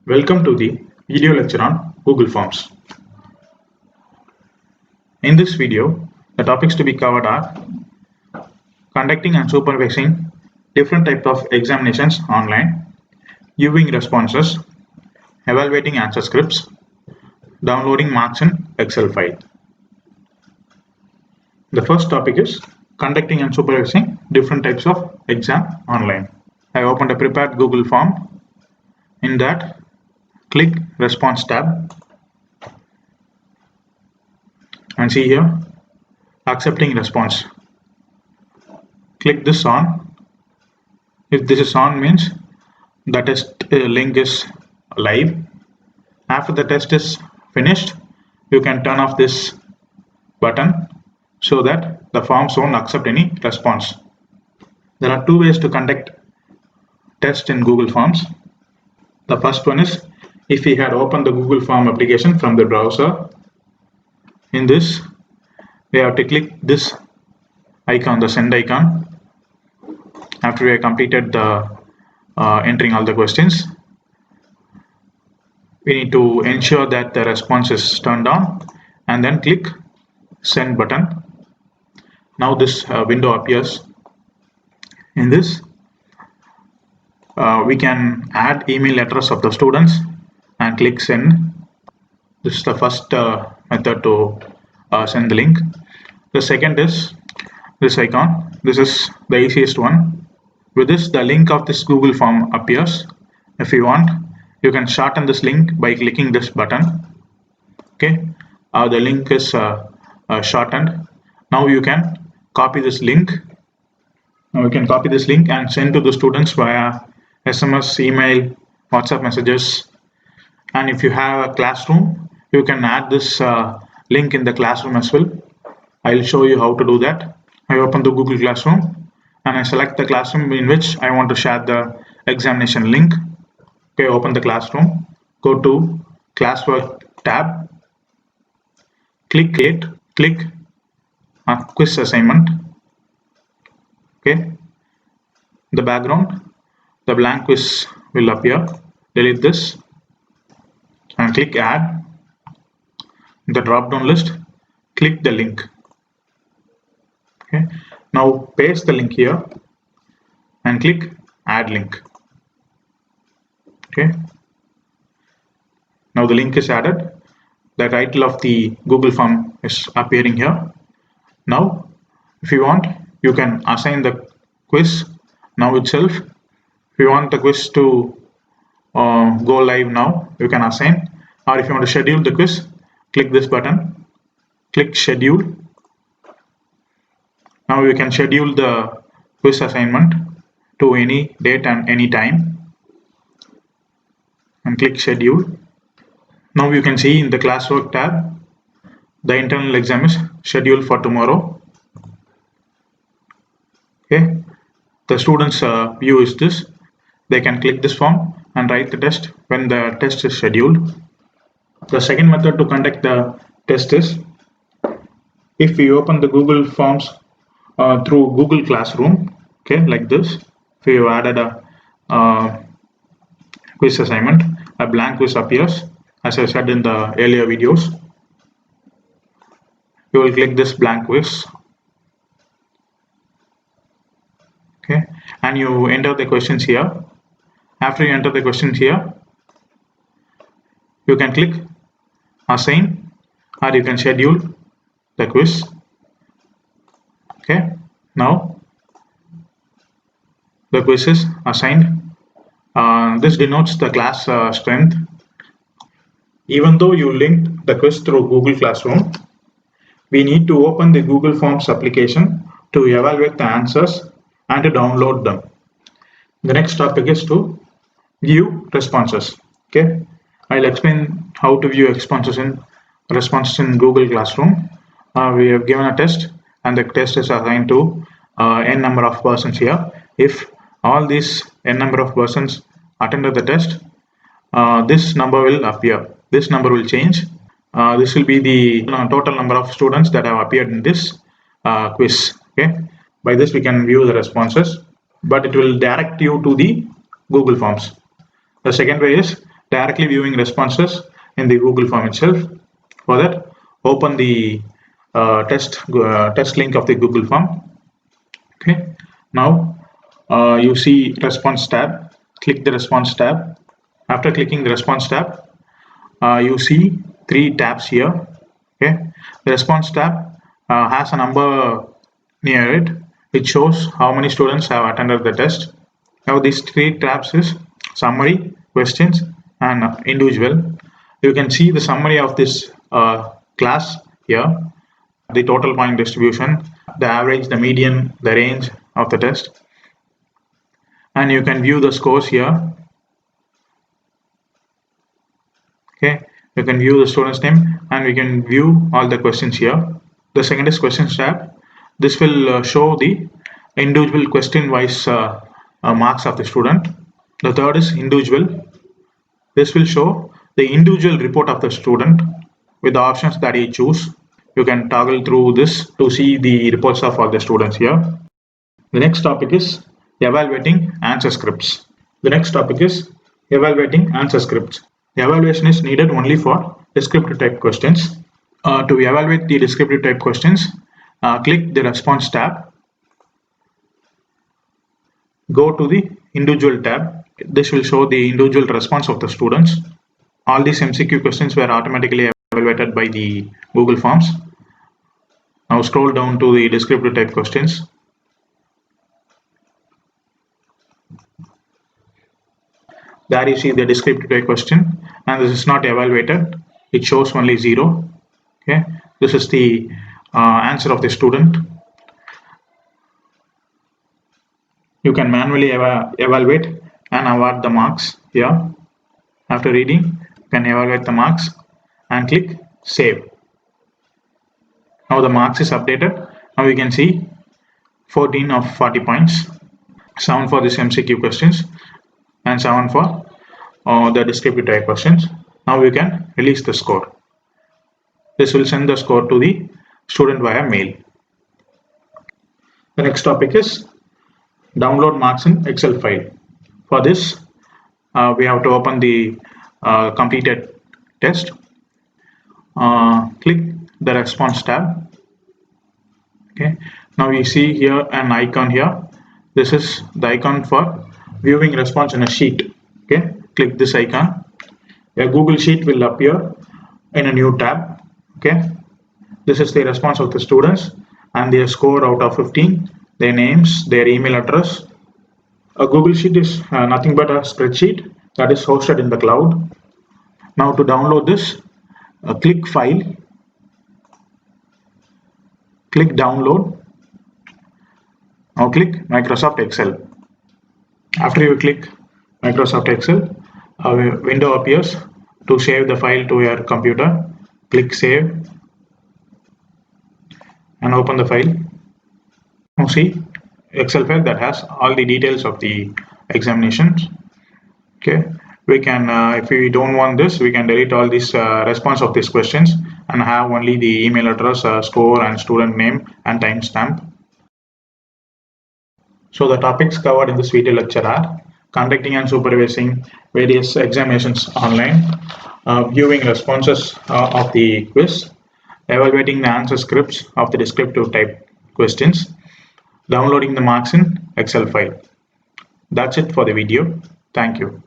Welcome to the video lecture on Google Forms. In this video, the topics to be covered are conducting and supervising different types of examinations online, viewing responses, evaluating answer scripts, downloading marks in Excel file. The first topic is conducting and supervising different types of exam online. I opened a prepared Google form. In that, click Response tab and see here accepting response. Click this on. If this is on means the test link is live. After the test is finished, you can turn off this button so that the forms won't accept any response. There are two ways to conduct test in Google Forms. The first one is if we had opened the Google Form application from the browser. In this, we have to click this icon, the send icon. After we have completed the entering all the questions, we need to ensure that the response is turned on and then click send button. Now this window appears. In this, we can add email address of the students and click send. This is the first method to send the link. The second is this icon. This is the easiest one. With this, the link of this Google form appears. If you want, you can shorten this link by clicking this button. Okay, the link is shortened. Now you can copy this link. Now you can copy this link and send to the students via SMS, email, WhatsApp messages. And if you have a classroom, you can add this link in the classroom as well. I'll show you how to do that. I open the Google Classroom and I select the classroom in which I want to share the examination link. Okay, open the classroom, go to classwork tab, click create, click quiz assignment. Okay, the background, the blank quiz will appear. Delete this and click add. In the drop down list, click the link. Okay, now paste the link here and click add link. Okay, now the link is added. The title of the Google form is appearing here. Now if you want, you can assign the quiz now itself. If you want the quiz to go live now, you can assign, or if you want to schedule the quiz, click this button, click schedule. Now you can schedule the quiz assignment to any date and any time and click schedule. Now you can see in the classwork tab, the internal exam is scheduled for tomorrow. Okay, the students view is this. They can click this form and write the test when the test is scheduled. The second method to conduct the test is if we open the Google Forms through Google Classroom. Okay, like this. If you added a quiz assignment, a blank quiz appears. As I said in the earlier videos, you will click this blank quiz. Okay, and you enter the questions here. After you enter the questions here, you can click assign or you can schedule the quiz. Okay, now the quiz is assigned. This denotes the class strength. Even though you linked the quiz through Google Classroom, we need to open the Google Forms application to evaluate the answers and to download them. The next topic is to view responses. Okay, I'll explain how to view responses in Google Classroom. We have given a test and the test is assigned to n number of persons here. If all these n number of persons attended the test, this number will appear. This number will change. This will be the total number of students that have appeared in this quiz. Okay, by this we can view the responses, but it will direct you to the Google Forms. The second way is directly viewing responses in the Google form itself. For that, open the test link of the Google form. Okay, now you see response tab. Click the response tab. After clicking the response tab, you see 3 tabs here. Okay, the response tab has a number near it. It shows how many students have attended the test. Now these 3 tabs is summary, questions, and individual. You can see the summary of this class here, the total point distribution, the average, the median, the range of the test, and you can view the scores here. Okay, you can view the student's name, and we can view all the questions here. The second is questions tab. This will show the individual question wise marks of the student. The third is individual. This will show the individual report of the student with the options that you choose. You can toggle through this to see the reports of all the students here. The next topic is evaluating answer scripts. The next topic is evaluating answer scripts. The evaluation is needed only for descriptive type questions. To evaluate the descriptive type questions, click the response tab. Go to the individual tab. This will show the individual response of the students. All these MCQ questions were automatically evaluated by the Google Forms. Now scroll down to the descriptive type questions. There you see the descriptive type question, and this is not evaluated. It shows only 0. Okay, this is the answer of the student. You can manually evaluate and award the marks here. After reading, you can evaluate the marks and click save. Now the marks is updated. Now we can see 14 of 40 points, 7 for this MCQ questions and 7 for the descriptive type questions. Now we can release the score. This will send the score to the student via mail. The next topic is download marks in Excel file. For this, we have to open the completed test. Click the response tab. Okay, now you see here an icon here. This is the icon for viewing response in a sheet. Okay, click this icon. A Google Sheet will appear in a new tab. Okay, this is the response of the students and their score out of 15, their names, their email address. A Google Sheet is nothing but a spreadsheet that is hosted in the cloud. Now to download this, click File, click Download. Now click Microsoft Excel. After you click Microsoft Excel, a window appears to save the file to your computer. Click Save and open the file. Now see Excel file that has all the details of the examinations. Okay, we can if we don't want this, we can delete all this response of these questions and have only the email address, score and student name and timestamp. So the topics covered in this video lecture are conducting and supervising various examinations online, viewing responses of the quiz, evaluating the answer scripts of the descriptive type questions, downloading the marks in Excel file. That's it for the video. Thank you.